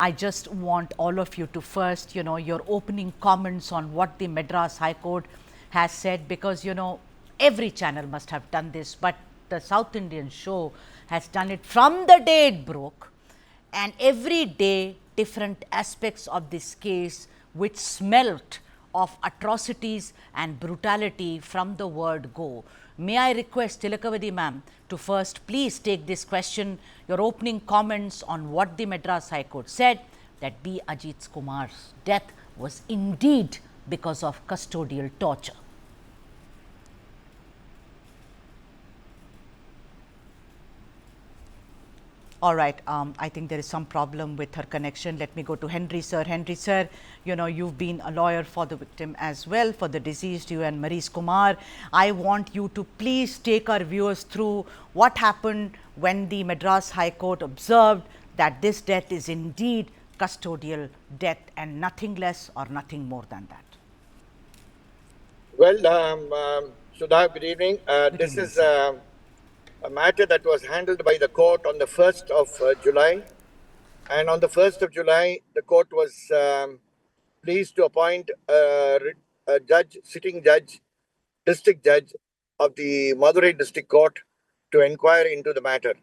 I just want all of you to first, your opening comments on what the Madras High Court has said, because, every channel must have done this, but the South Indian show has done it from the day it broke, and every day different aspects of this case which smelt of atrocities and brutality from the word go. May I request Tilakavadi ma'am to first please take this question, your opening comments on what the Madras High Court said, that B. Ajith Kumar's death was indeed because of custodial torture. All right, I think there is some problem with her connection. Let me go to Henry sir. Henry sir, you've been a lawyer for the victim as well, for the deceased, you and Madras Kumar. I want you to please take our viewers through what happened when the Madras High Court observed that this death is indeed custodial death and nothing less or nothing more than that. Well, Sudha, good evening. This evening, is a matter that was handled by the court on the 1st of July. And on the 1st of July, the court was pleased to appoint a judge, sitting judge, district judge of the Madurai District Court to inquire into the matter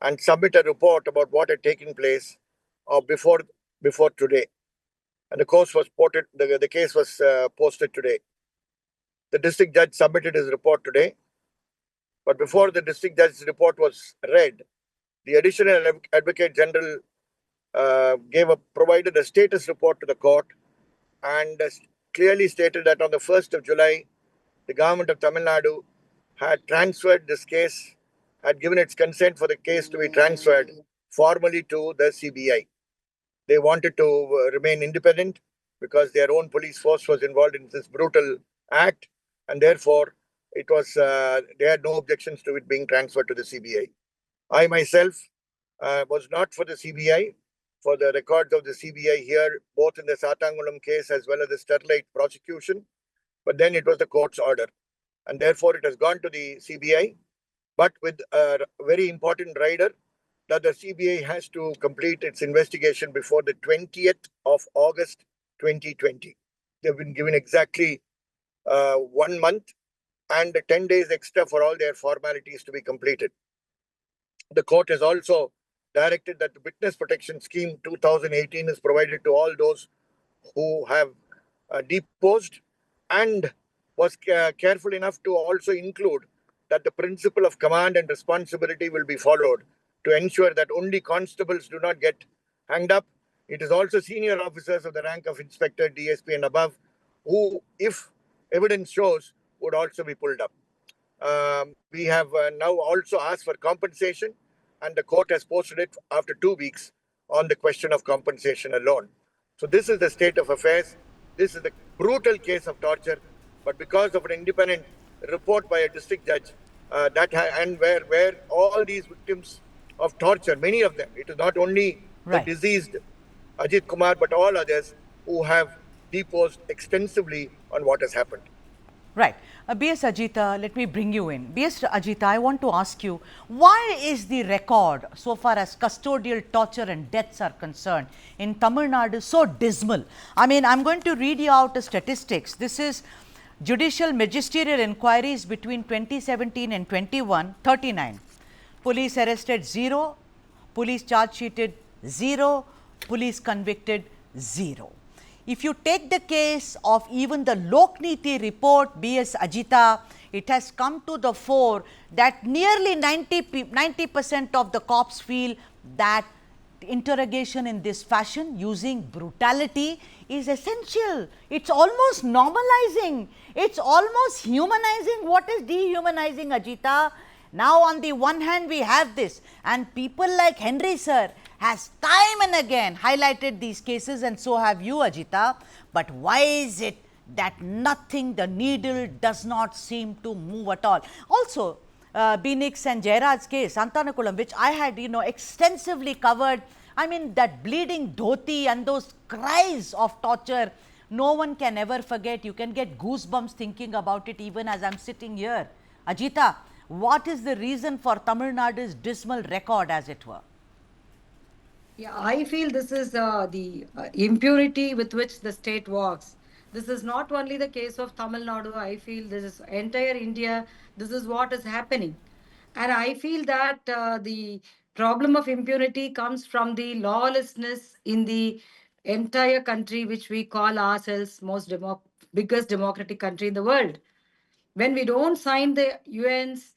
and submit a report about what had taken place before today. And the case was posted today. The district judge submitted his report today. But before the district judge's report was read, the additional advocate general provided a status report to the court and clearly stated that on the 1st of July, the government of Tamil Nadu had transferred this case, had given its consent for the case to be transferred formally to the CBI. They wanted to remain independent because their own police force was involved in this brutal act, and therefore it was they had no objections to it being transferred to the CBI. I myself was not for the CBI, for the records of the CBI here, both in the Satangulam case as well as the Sterlite prosecution. But then it was the court's order, and therefore it has gone to the CBI, but with a very important rider that the CBI has to complete its investigation before the 20th of August 2020. They've been given exactly 1 month and 10 days extra for all their formalities to be completed. The court has also directed that the Witness Protection Scheme 2018 is provided to all those who have deposed, and was careful enough to also include that the principle of command and responsibility will be followed to ensure that only constables do not get hanged up. It is also senior officers of the rank of inspector, DSP and above who, if evidence shows, would also be pulled up. We have now also asked for compensation, and the court has posted it after 2 weeks on the question of compensation alone. So this is the state of affairs. This is the brutal case of torture, but because of an independent report by a district judge, where all these victims of torture, many of them, it is not only the deceased Ajith Kumar, but all others who have deposed extensively on what has happened. Right. B.S. Ajitha, let me bring you in. B.S. Ajitha, I want to ask you, why is the record, so far as custodial torture and deaths are concerned, in Tamil Nadu so dismal? I mean, I'm going to read you out the statistics. This is judicial magisterial inquiries between 2017 and 21, 39. Police arrested 0, police charge sheeted 0, police convicted 0. If you take the case of even the Lokniti report, B.S. Ajitha, it has come to the fore that nearly 90% of the cops feel that interrogation in this fashion using brutality is essential. It's almost normalizing. It's almost humanizing. What is dehumanizing, Ajitha? Now, on the one hand, we have this, and people like Henry sir has time and again highlighted these cases, and so have you, Ajitha. But why is it that nothing, the needle does not seem to move at all? Also, Binix and Jairaj's case, Santanakulam, which I had, extensively covered. I mean, that bleeding dhoti and those cries of torture, no one can ever forget. You can get goosebumps thinking about it even as I'm sitting here. Ajitha, what is the reason for Tamil Nadu's dismal record, as it were? Yeah, I feel this is the impunity with which the state works. This is not only the case of Tamil Nadu. I feel this is entire India. This is what is happening. And I feel that the problem of impunity comes from the lawlessness in the entire country, which we call ourselves biggest democratic country in the world. When we don't sign the UN's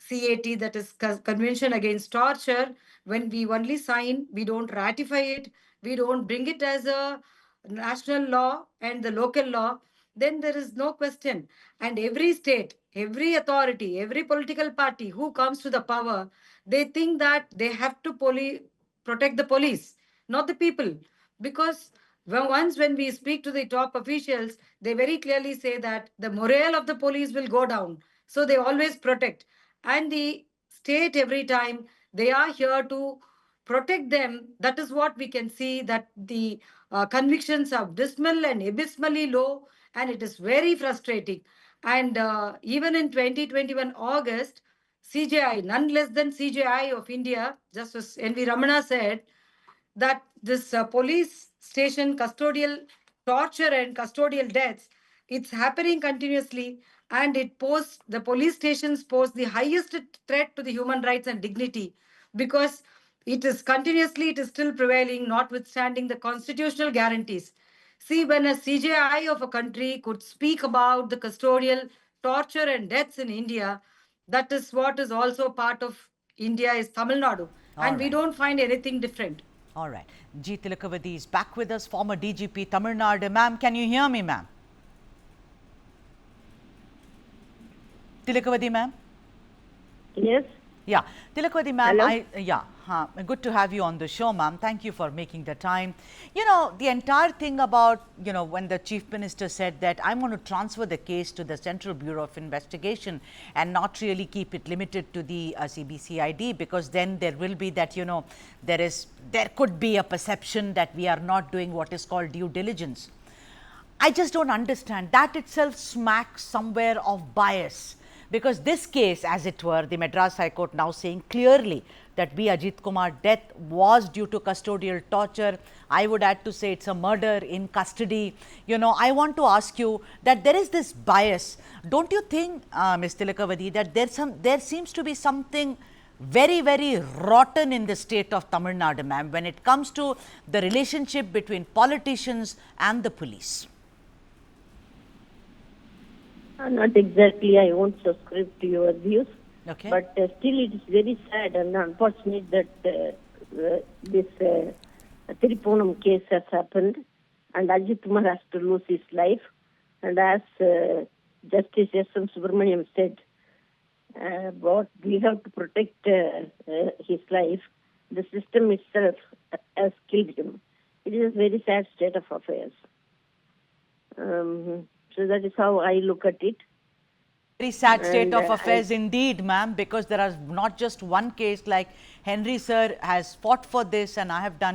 CAT, that is Convention Against Torture, when we only sign, we don't ratify it, we don't bring it as a national law and the local law, then there is no question. And every state, every authority, every political party who comes to the power, they think that they have to protect the police, not the people. Because when we speak to the top officials, they very clearly say that the morale of the police will go down. So they always protect. And the state, every time, they are here to protect them. That is what we can see, that the convictions are dismal and abysmally low, and it is very frustrating. And even in 2021 August, CJI, none less than CJI of India, Justice N.V. Ramana said that this police station custodial torture and custodial deaths, it's happening continuously, and the police stations pose the highest threat to the human rights and dignity, because it is still prevailing, notwithstanding the constitutional guarantees. See, when a CJI of a country could speak about the custodial torture and deaths in India, that is what is also part of India is Tamil Nadu, All and we right. don't find anything different. All right. G. Tilakavadi is back with us, former DGP Tamil Nadu. Ma'am, can you hear me, ma'am? Tilakavadi, ma'am? Yes. Yeah. Tilakavadi, ma'am, Hello? good to have you on the show, ma'am. Thank you for making the time. You know, the entire thing about, when the Chief Minister said that I'm going to transfer the case to the Central Bureau of Investigation and not really keep it limited to the CBCID, because then there will be that, there could be a perception that we are not doing what is called due diligence. I just don't understand. That itself smacks somewhere of bias, because this case, as it were, the Madras High Court now saying clearly that B. Ajith Kumar death was due to custodial torture. I would add to say it's a murder in custody. I want to ask you that there is this bias. Don't you think, Ms. Tilakavadi, that there seems to be something very, very rotten in the state of Tamil Nadu, ma'am, when it comes to the relationship between politicians and the police? Not exactly. I won't subscribe to your views. Okay. But still, it is very sad and unfortunate that this Tiriponam case has happened, and Ajith Kumar has to lose his life. And as Justice S.M. Subramaniam said, we have to protect his life. The system itself has killed him. It is a very sad state of affairs. So that is how I look at it. Very sad state of affairs indeed, ma'am, because there are not just one case. Like Henry sir has fought for this, and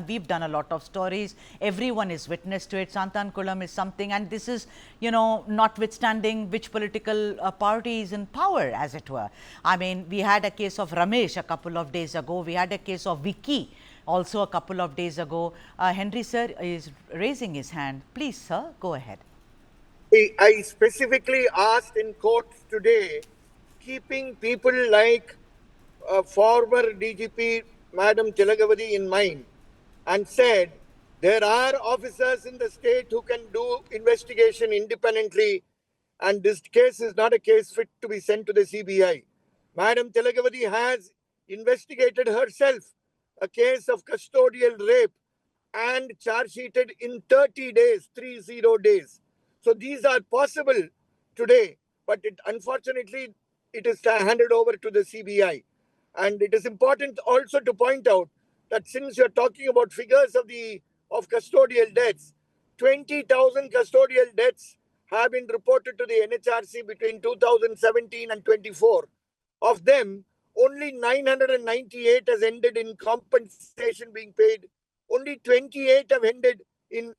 we've done a lot of stories. Everyone is witness to it. Santankulam is something, and this is, notwithstanding which political party is in power, as it were. I mean, we had a case of Ramesh a couple of days ago. We had a case of Vicky also a couple of days ago. Henry sir is raising his hand. Please, sir, go ahead. I specifically asked in court today, keeping people like former DGP Madam Tilakavadi in mind, and said there are officers in the state who can do investigation independently, and this case is not a case fit to be sent to the CBI. Madam Tilakavadi has investigated herself a case of custodial rape and charge sheeted in 30 days, 30 days. So these are possible today, but unfortunately, it is handed over to the CBI. And it is important also to point out that since you're talking about figures of custodial deaths, 20,000 custodial deaths have been reported to the NHRC between 2017 and 24. Of them, only 998 has ended in compensation being paid. Only 28 have ended in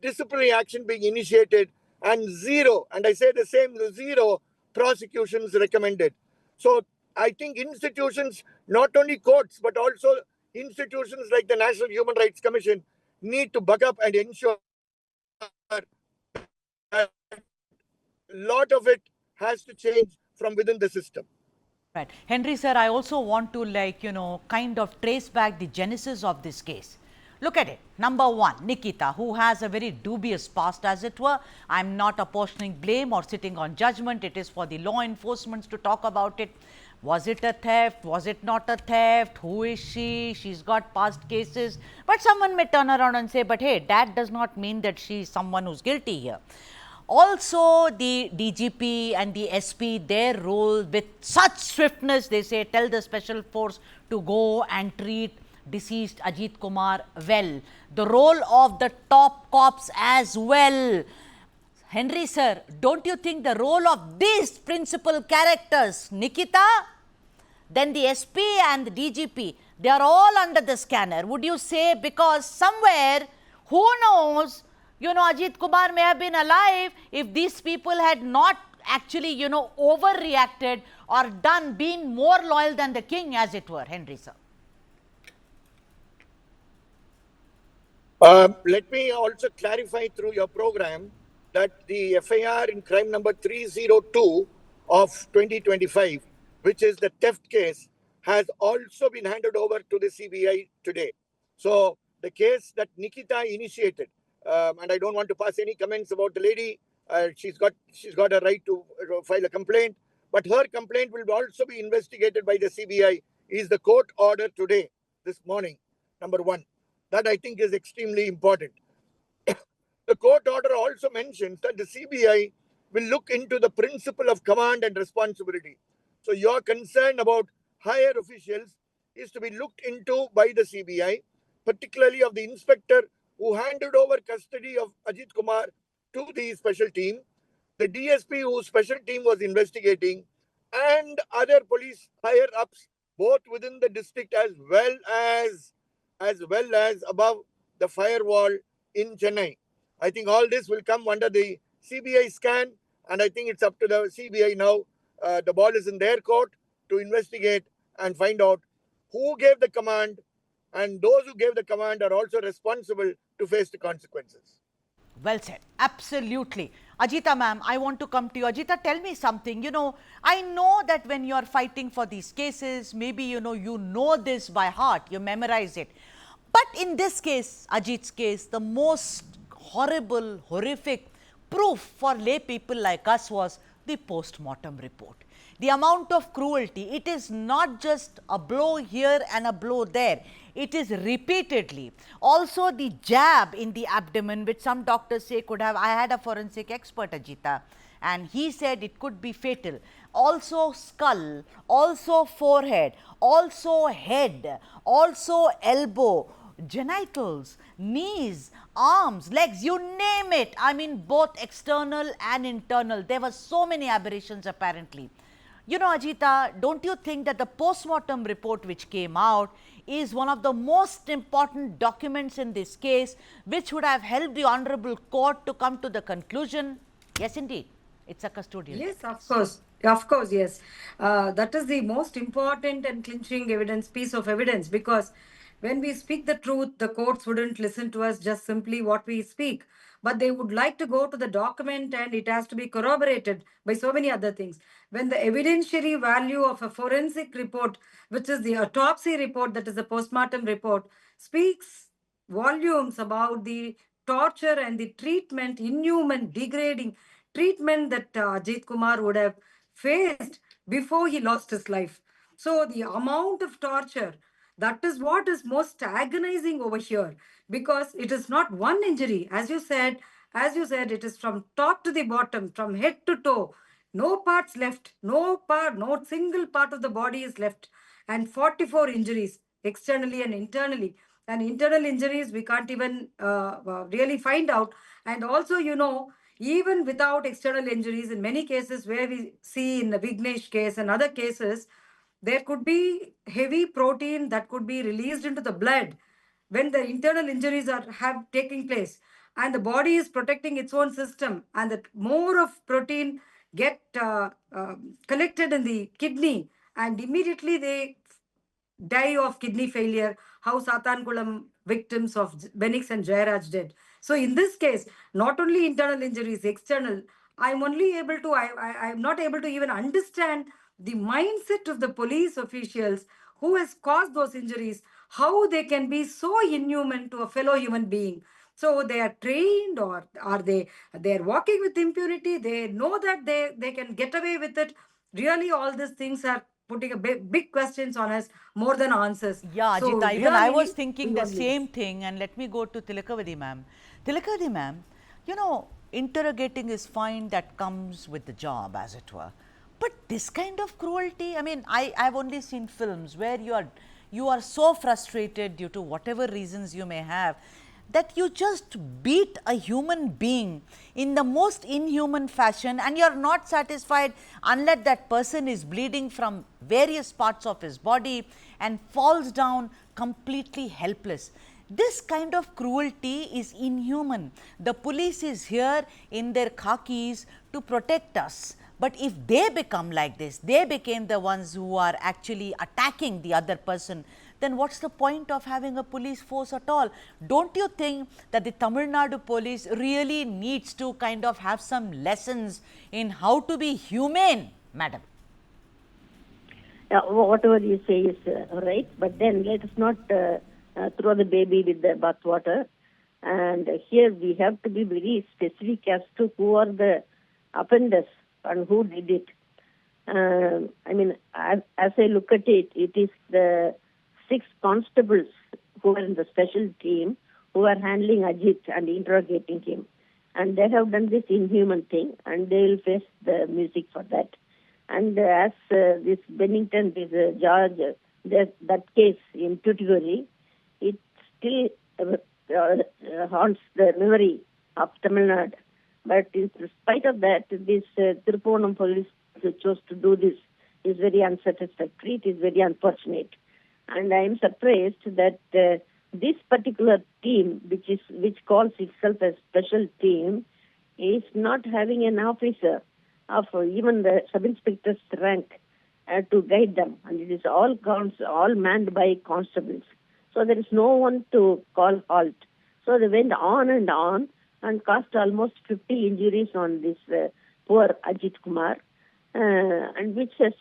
disciplinary action being initiated, and zero, and I say the same, zero prosecutions recommended. So I think institutions, not only courts, but also institutions like the National Human Rights Commission need to buck up and ensure that a lot of it has to change from within the system. Right. Henry sir, I also want to kind of trace back the genesis of this case. Look at it. Number one, Nikita, who has a very dubious past as it were. I'm not apportioning blame or sitting on judgment. It is for the law enforcement to talk about it. Was it a theft? Was it not a theft? Who is she? She's got past cases. But someone may turn around and say, but hey, that does not mean that she's someone who's guilty here. Also, the DGP and the SP, their role with such swiftness, they say, tell the special force to go and treat deceased Ajith Kumar well. The role of the top cops as well. Henry sir, don't you think the role of these principal characters, Nikita, then the SP and the DGP, they are all under the scanner? Would you say because somewhere, who knows, Ajith Kumar may have been alive if these people had not actually, overreacted or been more loyal than the king, as it were, Henry sir. Let me also clarify through your program that the FIR in crime number 302 of 2025, which is the theft case, has also been handed over to the CBI today. So the case that Nikita initiated, and I don't want to pass any comments about the lady. She's got a right to file a complaint, but her complaint will also be investigated by the CBI. Is the court order today, this morning, number one. That I think is extremely important. The court order also mentions that the CBI will look into the principle of command and responsibility. So your concern about higher officials is to be looked into by the CBI, particularly of the inspector who handed over custody of Ajith Kumar to the special team, the DSP whose special team was investigating, and other police higher ups, both within the district as well as above the firewall in Chennai. I think all this will come under the CBI scan, and I think it's up to the CBI now. The ball is in their court to investigate and find out who gave the command, and those who gave the command are also responsible to face the consequences. Well said. Absolutely. Ajitha ma'am, I want to come to you. Ajitha, tell me something. I know that when you are fighting for these cases, maybe you know this by heart, you memorize it. But in this case, Ajith's case, the most horrible, horrific proof for lay people like us was the post-mortem report. The amount of cruelty, it is not just a blow here and a blow there. It is repeatedly. Also the jab in the abdomen, which some doctors say could have, I had a forensic expert, Ajitha, and he said it could be fatal. Also skull, also forehead, also head, also elbow, genitals, knees, arms, legs, you name it. I mean, both external and internal. There were so many aberrations apparently. Ajitha, don't you think that the post-mortem report which came out is one of the most important documents in this case, which would have helped the Honorable Court to come to the conclusion? Yes, indeed. It's a custodial. Yes, of course. Of course, yes. That is the most important and clinching piece of evidence, because when we speak the truth, the courts wouldn't listen to us just simply what we speak, but they would like to go to the document, and it has to be corroborated by so many other things. When the evidentiary value of a forensic report, which is the autopsy report, that is the postmortem report, speaks volumes about the torture and the treatment, inhuman, degrading treatment that Ajith Kumar would have faced before he lost his life. So the amount of torture, that is what is most agonizing over here, because it is not one injury. As you said, it is from top to the bottom, from head to toe. No parts left, no single part of the body is left. And 44 injuries externally and internally. And internal injuries, we can't even really find out. And also, even without external injuries, in many cases where we see in the Vignesh case and other cases, there could be heavy protein that could be released into the blood when the internal injuries have taking place, and the body is protecting its own system, and that more of protein get collected in the kidney, and immediately they die of kidney failure, how Satankulam victims of Benix and Jairaj did. So in this case, not only internal injuries, external, I'm only able to, I'm not able to even understand the mindset of the police officials who has caused those injuries, how they can be so inhuman to a fellow human being. So they are trained, or are they are walking with impunity? They know that they can get away with it. Really, all these things are putting a big questions on us more than answers. Yeah, So Ajita, even I was really, thinking we the want this. same thing, and let me go to Tilakavadi ma'am. Tilakavadi ma'am, you know, interrogating is fine, that comes with the job, as it were. But this kind of cruelty, I mean, I've only seen films where you are so frustrated due to whatever reasons you may have, that you just beat a human being in the most inhuman fashion, and you're not satisfied unless that person is bleeding from various parts of his body and falls down completely helpless. This kind of cruelty is inhuman. The police is here in their khakis to protect us. But if they become like this, they became the ones who are actually attacking the other person, then what's the point of having a police force at all? Don't you think that the Tamil Nadu police really needs to kind of have some lessons in how to be humane, madam? Whatever you say is right, but then let us not throw the baby with the bathwater. And here we have to be very specific as to who are the offenders and who did it. I mean, as I look at it, it is the 6 constables who are in the special team who are handling Ajith and interrogating him. And they have done this inhuman thing, and they will face the music for that. And as this Bennington, this George, that case in Tuticorin, it still haunts the memory of Tamil Nadu. But in spite of that, this Tiruponnam police chose to do this is very unsatisfactory. It is very unfortunate. And I am surprised that this particular team, which calls itself a special team, is not having an officer of even the sub-inspector's rank to guide them. And it is all manned by constables. So there is no one to call halt. So they went on and caused almost 50 injuries on this poor Ajith Kumar, and which has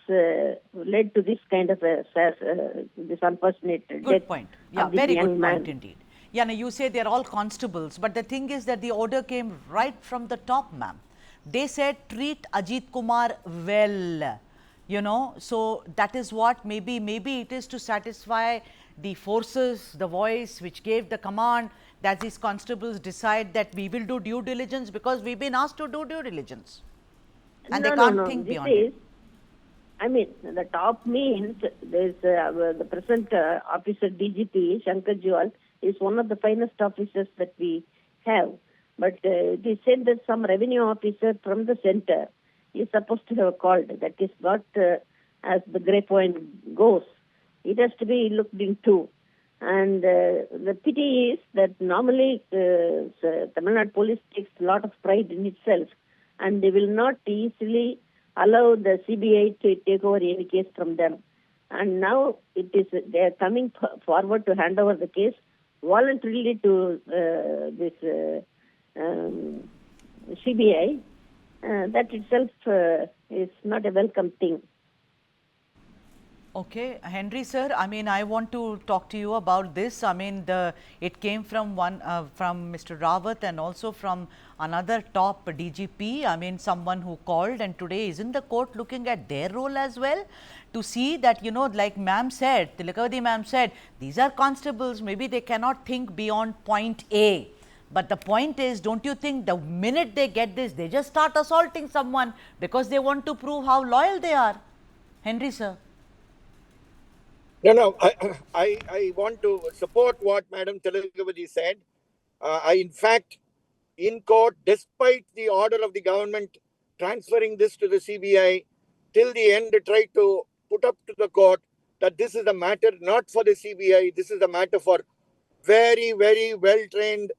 led to this kind of this unfortunate Good death point. Yeah, of this very young good man. point indeed. Yeah, now you say they're all constables, but the thing is that the order came right from the top, ma'am. They said treat Ajith Kumar well, you know. So that is what maybe it is to satisfy the forces, the voice which gave the command that these constables decide that we will do due diligence because we've been asked to do due diligence. And they can't think This beyond is, it. I mean, the top means there's the present officer DGP, Shankar Jewal, is one of the finest officers that we have. But they said that some revenue officer from the center is supposed to have called. That is what, as the grapevine goes, it has to be looked into. And the pity is that normally Tamil Nadu police takes a lot of pride in itself, and they will not easily allow the CBI to take over any case from them. And now they are coming forward to hand over the case voluntarily to this CBI. That itself is not a welcome thing. Okay, Henry sir, I mean, I want to talk to you about this. I mean, it came from from Mr. Rawat and also from another top DGP. I mean, someone who called, and today is in the court looking at their role as well to see that, you know, like ma'am said, Tilakavadi ma'am said, these are constables, maybe they cannot think beyond point A. But the point is, don't you think the minute they get this, they just start assaulting someone because they want to prove how loyal they are? Henry sir. No, I want to support what Madam Tilakavadi said. In fact, in court, despite the order of the government transferring this to the CBI, till the end tried to put up to the court that this is a matter not for the CBI, this is a matter for very, very well-trained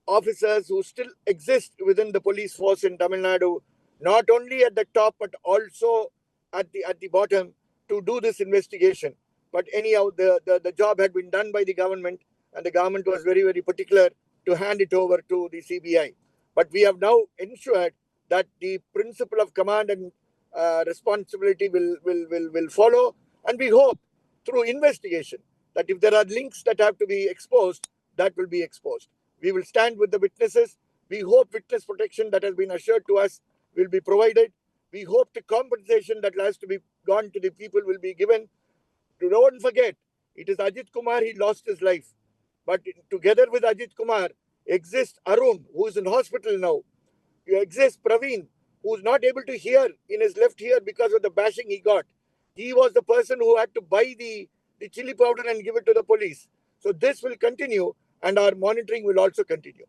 officers who still exist within the police force in Tamil Nadu, not only at the top but also at the bottom, to do this investigation. But anyhow, the job had been done by the government, and the government was very, very particular to hand it over to the CBI. But we have now ensured that the principle of command and responsibility will follow, and we hope through investigation that if there are links that have to be exposed, that will be exposed. We will stand with the witnesses. We hope witness protection that has been assured to us will be provided. We hope the compensation that has to be gone to the people will be given. Don't forget, it is Ajith Kumar, he lost his life. But together with Ajith Kumar exists Arun, who is in hospital now. Exists Praveen, who is not able to hear in his left ear because of the bashing he got. He was the person who had to buy the chili powder and give it to the police. So this will continue, and our monitoring will also continue.